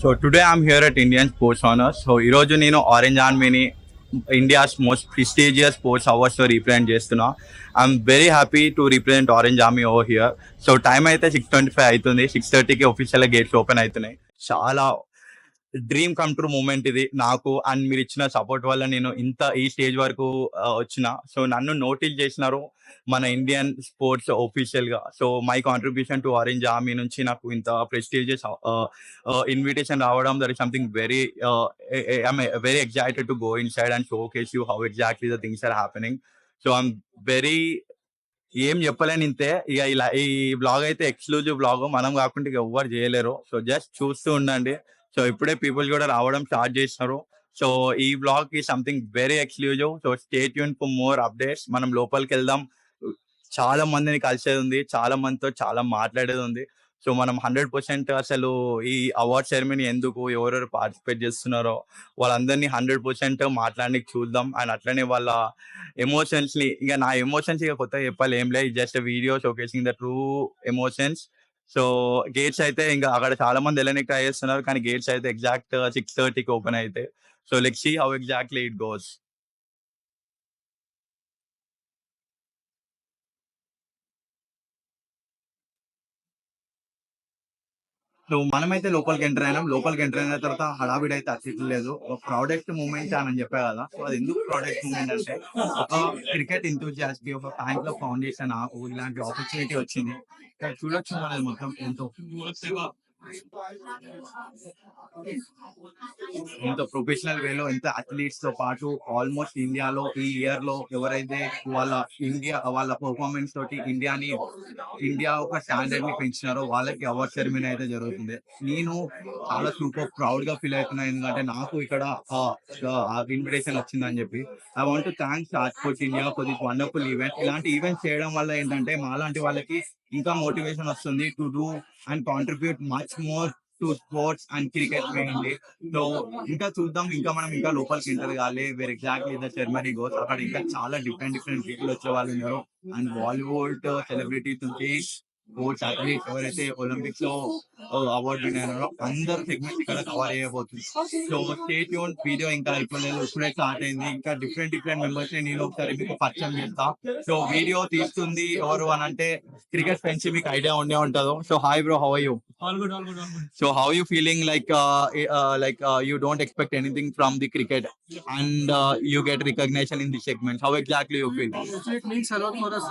So today I'm here at Indian Sports Honors. So ఈరోజు నేను orange ఆర్మీని India's most prestigious sports అవార్డ్స్లో represent చేస్తున్నా. I'm very happy to represent orange army over here. So time అయితే 6:25 అవుతుంది. 6:30కి ఒఫీషియల్గా gates open అవుతున్నాయి. చాలా dream come true moment ఇది నాకు. అండ్ మీరు ఇచ్చిన సపోర్ట్ వల్ల నేను ఈ స్టేజ్ వరకు వచ్చిన. సో నన్ను నోటీస్ చేసినారు మన ఇండియన్ స్పోర్ట్స్ ఒఫీషియల్ గా. So my contribution to Orange Army నుంచి నాకు ఇంత ప్రెస్టీజియస్ ఇన్విటేషన్ రావడం, there is something very I'm very excited to go inside and showcase you how exactly the things are happening. So I'm very ఏం చెప్పలేను ఇంతే. ఇక ఇలా ఈ బ్లాగ్ అయితే ఎక్స్క్లూజివ్ బ్లాగ్, మనం కాకుండా ఇక ఎవ్వరు చేయలేరు. సో జస్ట్ చూస్తూ ఉండండి. సో ఇప్పుడే పీపుల్ కూడా రావడం స్టార్ట్ చేసినారు. సో ఈ బ్లాగ్ ఈ something very exclusive. So stay tune for more updates. మనం లోపలికి వెళ్దాం. చాలా మందిని కలిసేది ఉంది, చాలా మందితో చాలా మాట్లాడేది ఉంది. సో మనం 100% అసలు ఈ అవార్డ్ సెరమనీ ఎందుకు, ఎవరెవరు పార్టిసిపేట్ చేస్తున్నారో వాళ్ళందరినీ 100% మాట్లాడడానికి చూద్దాం. అండ్ అట్లనే వాళ్ళ ఎమోషన్స్ ని, ఇక నా ఎమోషన్స్ ఇక కొత్తగా చెప్పాలి ఏం లేదు, just video showcasing the true emotions. So gates అయితే ఇంకా అక్కడ చాలా మంది వెళ్ళడానికి ట్రై చేస్తున్నారు, కానీ గేట్స్ అయితే ఎగ్జాక్ట్ 6:30కి ఓపెన్ అయితే. So let's see how exactly it goes. So మనమైతే లోపలికి ఎంటర్ అయినాం. లోపలికి ఎంటర్ అయిన తర్వాత హడావిడి అయితే అస్సలు లేదు. ఒక ప్రౌడెస్ట్ మూమెంట్ అని చెప్పా కదా. సో అది ఎందుకు ప్రౌడెస్ట్ మూమెంట్ అంటే, ఒక క్రికెట్ ఎంతూజియాస్ట్ కి ఒక ఫ్యాన్ క్లబ్ ఫౌండేషన్ ఇలాంటి ఆపర్చునిటీ వచ్చింది. ఇక్కడ చూడొచ్చు మనది మొత్తం ఎంతో ప్రొఫెషనల్ వేలో ఎంత అథ్లీట్స్ తో పాటు ఆల్మోస్ట్ ఇండియాలో ఈ ఇయర్ లో ఎవరైతే వాళ్ళ పర్ఫార్మెన్స్ తోటి ఇండియా ఒక స్టాండర్డ్ ని పెంచినారో వాళ్ళకి అవార్డ్ సెరమనీ అయితే జరుగుతుంది. నేను చాలా సూపర్ ప్రౌడ్ గా ఫీల్ అవుతున్నా, ఎందుకంటే నాకు ఇక్కడ ఇన్విటేషన్ వచ్చిందని చెప్పి. I want to thanks sports India for this wonderful event. ఇలాంటి ఈవెంట్స్ చేయడం వల్ల ఏంటంటే మాలాంటి వాళ్ళకి ఇంకా మోటివేషన్ వస్తుంది to do and contribute much more to sports and cricket mainly. So ఇంకా చూద్దాం, ఇంకా మనం ఇంకా లోపలికి ఎంటర్ కావాలి where exactly the ceremony goes. అక్కడ ఇంకా చాలా డిఫరెంట్ పీపుల్ వచ్చే వాళ్ళు ఉన్నారు. అండ్ బాలీవుడ్ సెలబ్రిటీస్ నుంచి స్పోర్ట్స్ అథ్లీట్స్ ఎవరైతే ఒలింపిక్స్ లో అవార్డు విన్నారో అందరు సెగ్మెంట్స్ ఇక్కడ కవర్ చేయబోతుంది. సో స్టేట్ యూన్ వీడియో ఇంకా అయిపోలేదు, ఇప్పుడే స్టార్ట్ అయింది. ఇంకా డిఫరెంట్ మెంబర్స్ ని నేను ఒకసారి మీకు పరిచయం చేస్తా. సో వీడియో తీస్తుంది ఎవరు అని అంటే క్రికెట్ ఫ్రెండ్స్, మీకు ఐడియా ఉండే ఉంటుందో. So hi bro, how are you? All good, all good, all good. So how are you feeling like you don't expect anything from the cricket and you get recognition in the segments? How exactly you feel? So it means a lot for us.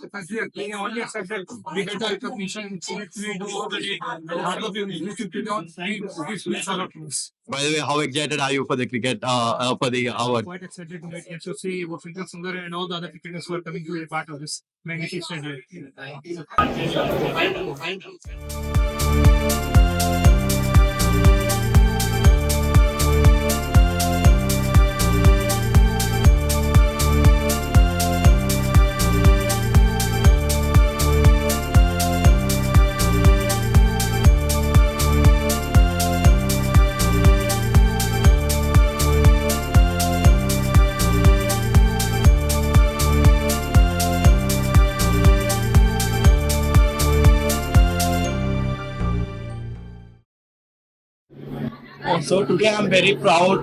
Because we only accepted we get the recognition. We do the hard work we need to put on. It means a lot to us. By the way, how excited are you for the cricket for the award? Quite excited to meet you. So see what Filter Sundar and all the other cricketers who are coming to be a part of this magnificent day. So today I'm very proud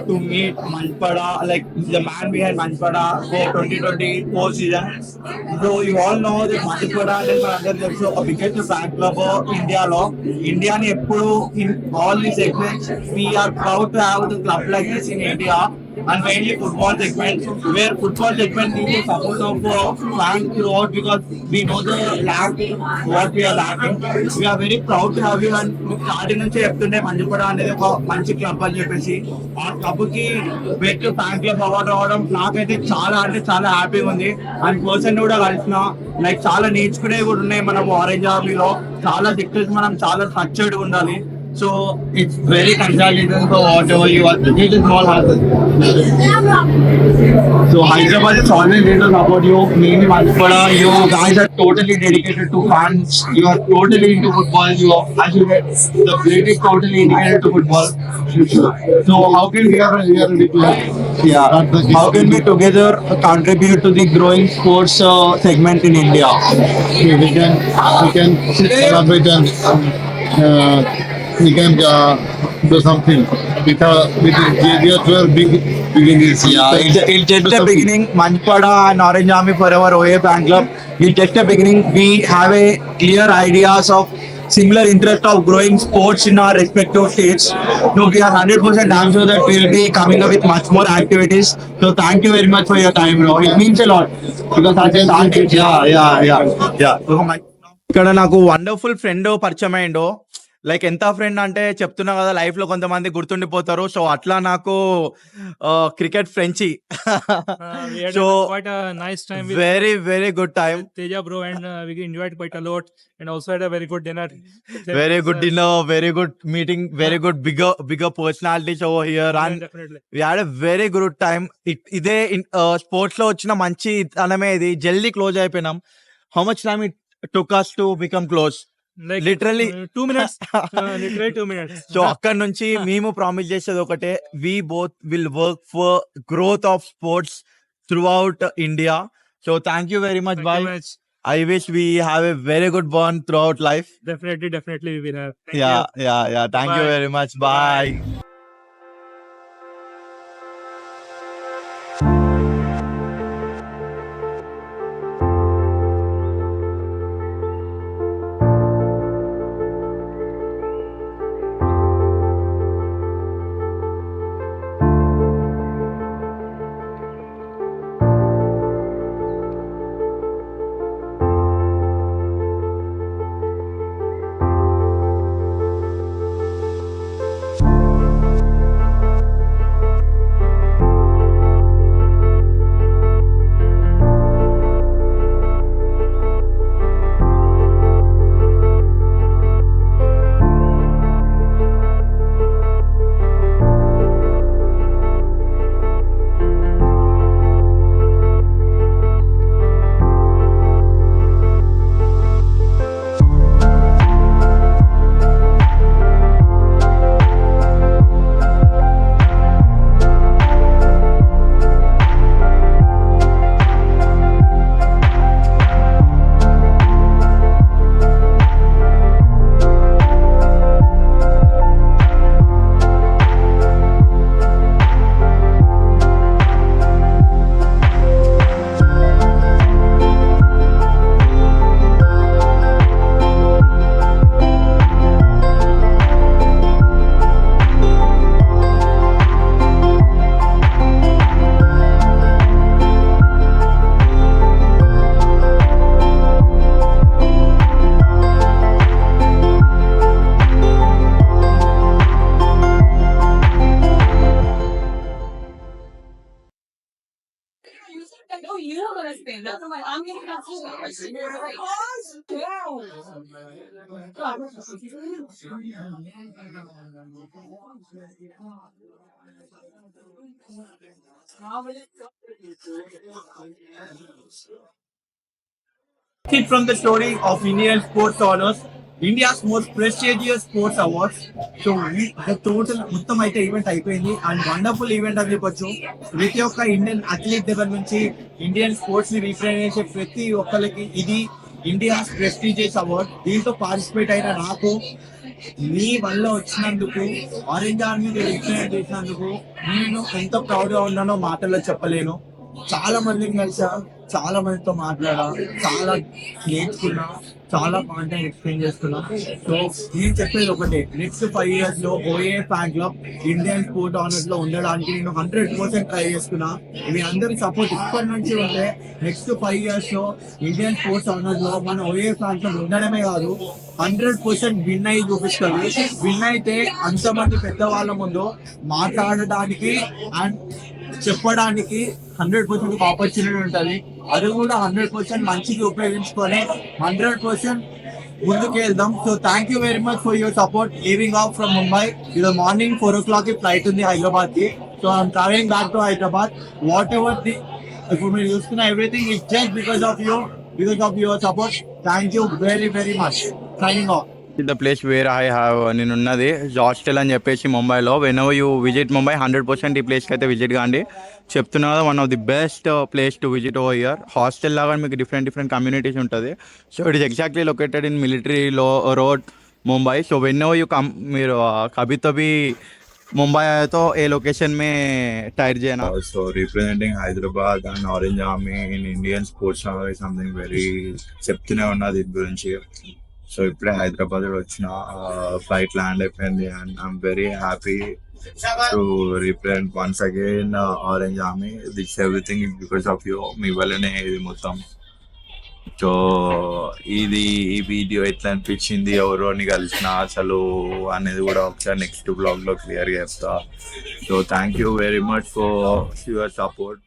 to meet Manchpada, like the man behind Manchpada for 2024 season. So you all know that Manchpada is also a biggest fan club of India law. India ni eppudu in all the segments we are proud to have the club like this in India. And mainly football segment, where football segment needs the support of fans throughout, because we know the lack what we are lacking. We are very proud to have you. And starting నుంచి చెప్తుంటే మంచిపడా అనేది ఒక మంచి club అని చెప్పేసి, ఆ club కి best fan club award రావడం నాకైతే చాలా అంటే చాలా హ్యాపీగా ఉంది. అండ్ పర్సన్ కూడా కలిసిన లైక్ చాలా నేర్చుకునేవి కూడా ఉన్నాయి మనం ఆరెంజ్ ఆర్మీలో. చాలా సెక్టర్స్ మనం చాలా స్ట్రక్చర్డ్ ఉండాలి. So it's very congratulations for whatever you are. It is small hassle. So Hyderabad is always there to support you. Mainly Manchpada, you guys are totally dedicated to fans. You are totally into football. You are, as you get, the plate is totally dedicated to football. So how can we how can we together contribute to the growing sports segment in India? We can collaborate and we can do something with JDS big in this. Yeah, it's just a beginning. Manchpada and Orange Army Forever OA Fan Club. It's just a beginning. We have a clear ideas of similar interest of growing sports in our respective states. So we are 100% damn sure that we will be coming up with much more activities. So thank you very much for your time, bro. It means a lot because I just ఇక్కడ నాకు wonderful friend పరిచయం అయిండు. Like ఎంత friend అంటే చెప్తున్నా కదా, life లో కొంతమంది గుర్తుండిపోతారు. సో అట్లా నాకు cricket French. We had So, quite a nice time with very good time. Teja bro, and we enjoyed quite a lot, and also had a very good dinner. Very good dinner, very good meeting, very good bigger personalities over here, Yeah, and definitely. we had a very good time. ఇదే sports లో వచ్చిన మంచి తనమే ఇది. జల్దీ close అయిపోయినాం. How much time it took us to become close? Like Literally. 2 minutes. Literally 2 minutes. So అక్కడ నుంచి మేము ప్రామిస్ చేసేది ఒకటే, we both will work for growth of sports throughout India. So thank you very much Thank you bye. much. I wish we have a very good bond throughout life. Definitely we will have. Thank Yeah, you. yeah. Thank you Bye. very much. Bye. No, you are gonna spin. That's why I'm gonna have It from the story of Indian sports honors, India's most prestigious sports awards. So the total మొత్తం అయితే event అయిపోయింది and wonderful event అని చెప్పొచ్చు. ప్రతి ఒక్క Indian athlete దగ్గర నుంచి Indian sports ని రీప్రజెంట్ చేసే ప్రతి ఒక్కరికి ఇది ఇండియాస్ ప్రెస్టీజియస్ అవార్డ్. దీంతో పార్టిసిపేట్ అయిన నాకు, మీ వల్ల వచ్చినందుకు, ఆరెంజ్ ఆర్మీ రిప్రజెంట్ చేసినందుకు నేను ఎంత ప్రౌడ్ గా ఉన్నానో మాటల్లో చెప్పలేను. చాలా మందిని కలిసా, చాలా మందితో మాట్లాడా, చాలా నేర్చుకున్నా, చాలా కాంటెంట్ ఎక్స్ప్లెయిన్ చేస్తున్నా. సో నేను చెప్పేది ఒకటే, నెక్స్ట్ 5 years లో OA fan club Indian sport honours లో ఉండడానికి నేను 100% ట్రై చేస్తున్నా. మీ అందరి సపోర్ట్ ఇప్పటి నుంచి ఉంటే నెక్స్ట్ 5 years లో ఇండియన్ స్పోర్ట్స్ ఆనర్స్ లో మన ఓఏ ఫ్యాన్ క్లబ్ ఉండడమే కాదు, 100% విన్ అయ్యి చూపిస్తుంది. విన్ అయితే అంతమంది పెద్దవాళ్ళ ముందు మాట్లాడడానికి అండ్ చెప్పడానికి 100% ఆపర్చునిటీ ఉంటుంది. అది కూడా 100% మంచికి ఉపయోగించుకొని 100% ముందుకు వెళ్దాం. So thank you very much for your support. Leaving off from Mumbai, ఇది మార్నింగ్ 4 o'clock కి ఫ్లైట్ ఉంది హైదరాబాద్ కి. So I'm travelling back to Hyderabad. Whatever the ఇప్పుడు మీరు చూస్తున్న everything is just because of your support. Thank you very much. Signing off. The place where I have నేను ఉన్నది hostel అని చెప్పేసి ముంబైలో. Whenever you visit Mumbai 100% ఈ ప్లేస్కి అయితే విజిట్ కాండి. చెప్తున్నా కదా, one of the best place to visit over year. Hostel లాగా మీకు డిఫరెంట్ కమ్యూనిటీస్ ఉంటుంది. So it is exactly located in military road Mumbai. So whenever you come, మీరు कभी तभी मुंबई आए तो ఏ లొకేషన్ में టైర్ చేయనా. So representing Hyderabad and orange army in Indian sports something very చెప్తూనే ఉన్నా దీని గురించి. సో ఇప్పుడే హైదరాబాద్ వచ్చిన ఫ్లైట్ ల్యాండ్ అయిపోయింది and I'm very happy to represent once again orange army. This everything because of you. మీ వల్లనే ఇది మొత్తం. సో ఈ వీడియో ఎట్లా అనిపించింది, ఎవరోని కలిసిన అసలు అనేది కూడా ఒకసారి నెక్స్ట్ బ్లాగ్లో క్లియర్గా చెప్తా. So thank you very much for your support.